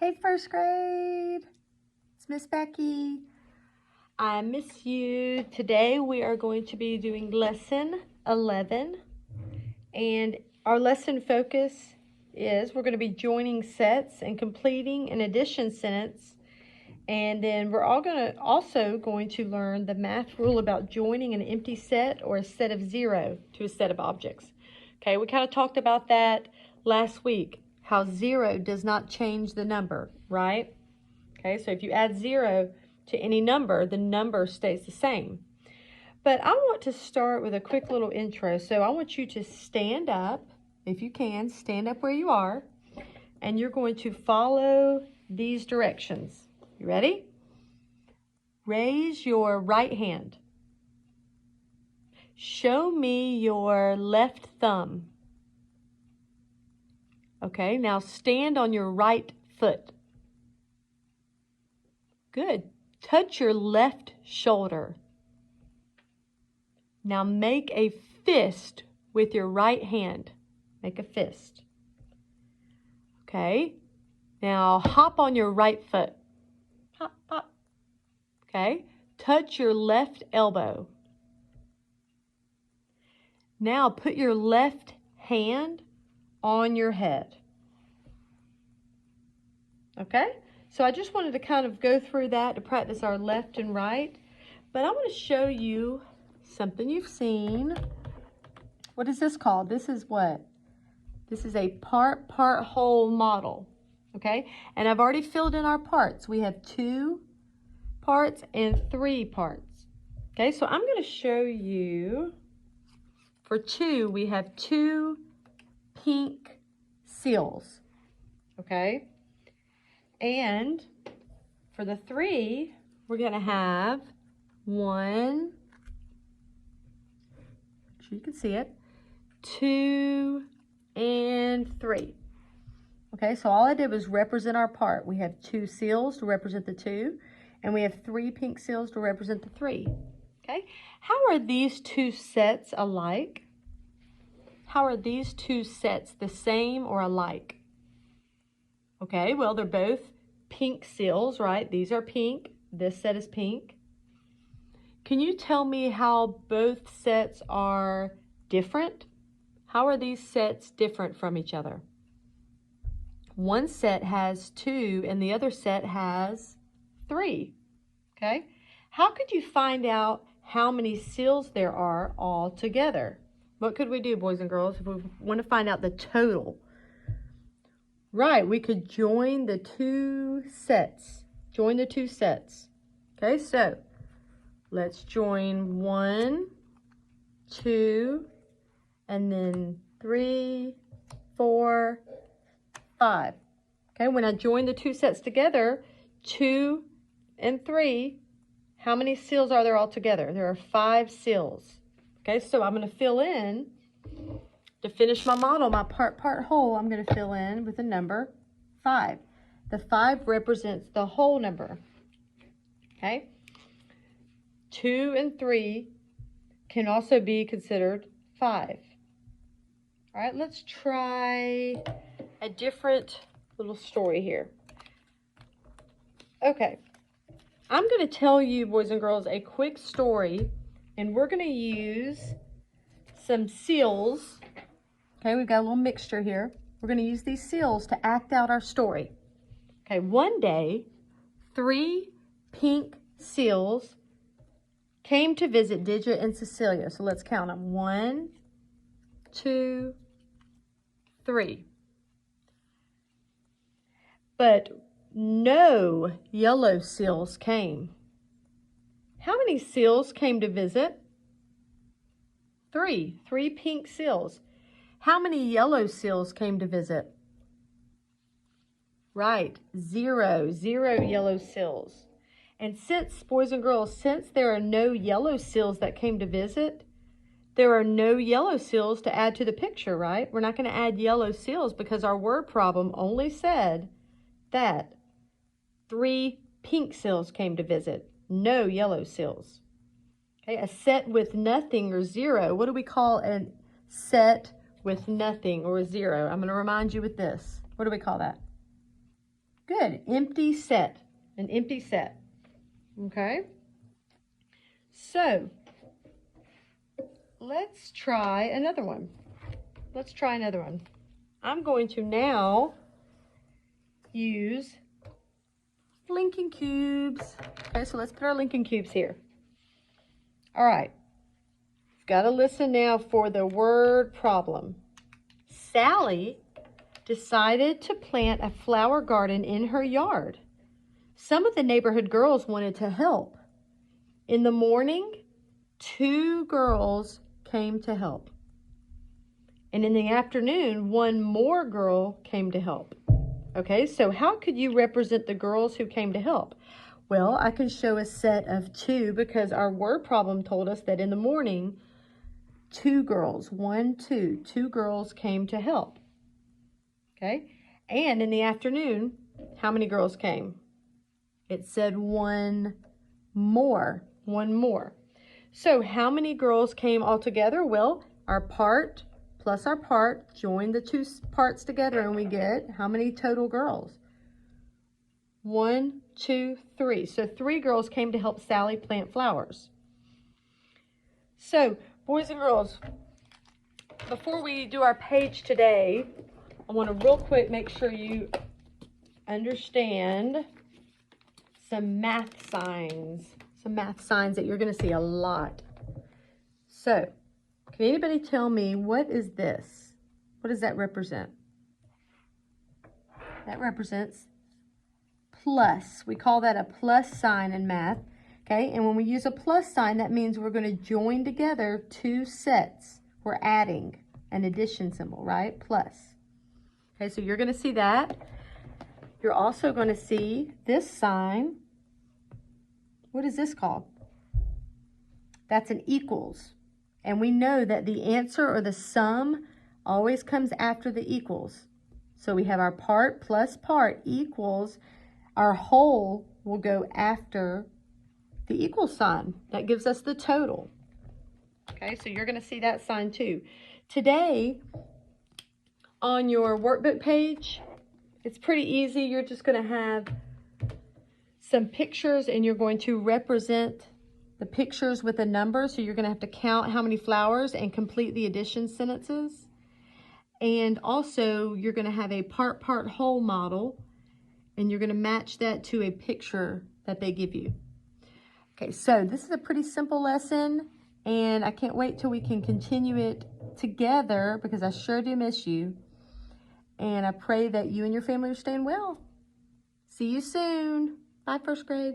Hey, first grade. It's Miss Becky. I miss you. Today we are going to be doing lesson 11. And our lesson focus is we're going to be joining sets and completing an addition sentence. And then we're also going to learn the math rule about joining an empty set or a set of 0 to a set of objects. Okay, we kind of talked about that last week, how 0 does not change the number, right? Okay, so if you add 0 to any number, the number stays the same. But I want to start with a quick little intro. So I want you to stand up, if you can, stand up where you are, and you're going to follow these directions. You ready? Raise your right hand. Show me your left thumb. Okay, now stand on your right foot. Good. Touch your left shoulder. Now make a fist with your right hand. Make a fist. Okay. Now hop on your right foot. Hop, hop. Okay. Touch your left elbow. Now put your left hand on your head. Okay? So I just wanted to kind of go through that to practice our left and right. But I want to show you something you've seen. What is this called? This is what? This is a part-whole model. Okay? And I've already filled in our parts. We have 2 parts and 3 parts. Okay? So I'm going to show you, for 2, we have 2 pink seals. Okay? And for the 3, we're going to have 1, so you can see it, 2, and 3. Okay, so all I did was represent our part. We have 2 seals to represent the 2, and we have 3 pink seals to represent the 3. Okay, how are these 2 sets alike? How are these 2 sets the same or alike? Okay, well, they're both pink seals, right? These are pink. This set is pink. Can you tell me how both sets are different? How are these sets different from each other? One set has 2 and the other set has 3. Okay? How could you find out how many seals there are all together? What could we do, boys and girls, if we want to find out the total? Right, we could join the 2 sets. Join the 2 sets. Okay, so let's join 1, 2, and then 3, 4, 5. Okay, when I join the 2 sets together, 2 and 3, how many seals are there all together? There are 5 seals. Okay, so I'm going to fill in. To finish my model, my part whole, I'm going to fill in with the number 5. The 5 represents the whole number. Okay? 2 and 3 can also be considered 5. All right, let's try a different little story here. Okay. I'm going to tell you, boys and girls, a quick story, and we're going to use some seals. Okay, we've got a little mixture here. We're going to use these seals to act out our story. Okay, one day, 3 pink seals came to visit Digit and Cecilia. So let's count them. 1, 2, 3. But no yellow seals came. How many seals came to visit? 3. 3 pink seals. How many yellow seals came to visit? Right, 0. 0 yellow seals. And since, boys and girls, since there are no yellow seals that came to visit, there are no yellow seals to add to the picture, right? We're not going to add yellow seals because our word problem only said that 3 pink seals came to visit, no yellow seals. Okay, a set with nothing or 0. What do we call a set with nothing or 0? I'm going to remind you with this. What do we call that? Good. Empty set. An empty set. Okay. So, let's try another one. Let's try another one. I'm going to now use Lincoln cubes. Okay, so let's put our Lincoln cubes here. All right. You've got to listen now for the word problem. Sally decided to plant a flower garden in her yard. Some of the neighborhood girls wanted to help. In the morning, 2 girls came to help. And in the afternoon, 1 more girl came to help. Okay, so how could you represent the girls who came to help? Well, I can show a set of 2 because our word problem told us that in the morning, 2 girls, 1, 2, 2 girls came to help. Okay, and in the afternoon, how many girls came? It said 1 more, 1 more. So how many girls came all together? Well, our part plus our part, join the 2 parts together and we get how many total girls? 1, 2, 3. So 3 girls came to help Sally plant flowers. So, boys and girls, before we do our page today, I want to real quick make sure you understand some math signs that you're going to see a lot. So, can anybody tell me what is this? What does that represent? That represents plus. We call that a plus sign in math. Okay, and when we use a plus sign, that means we're going to join together 2 sets. We're adding an addition symbol, right? Plus. Okay, so you're going to see that. You're also going to see this sign. What is this called? That's an equals. And we know that the answer or the sum always comes after the equals. So we have our part plus part equals, our whole will go after the equal sign. That gives us the total. Okay, so you're going to see that sign too. Today, on your workbook page, it's pretty easy. You're just going to have some pictures and you're going to represent the pictures with a number. So you're going to have to count how many flowers and complete the addition sentences. And also you're going to have a part whole model and you're going to match that to a picture that they give you. Okay, so this is a pretty simple lesson and I can't wait till we can continue it together because I sure do miss you. And I pray that you and your family are staying well. See you soon. Bye, first grade.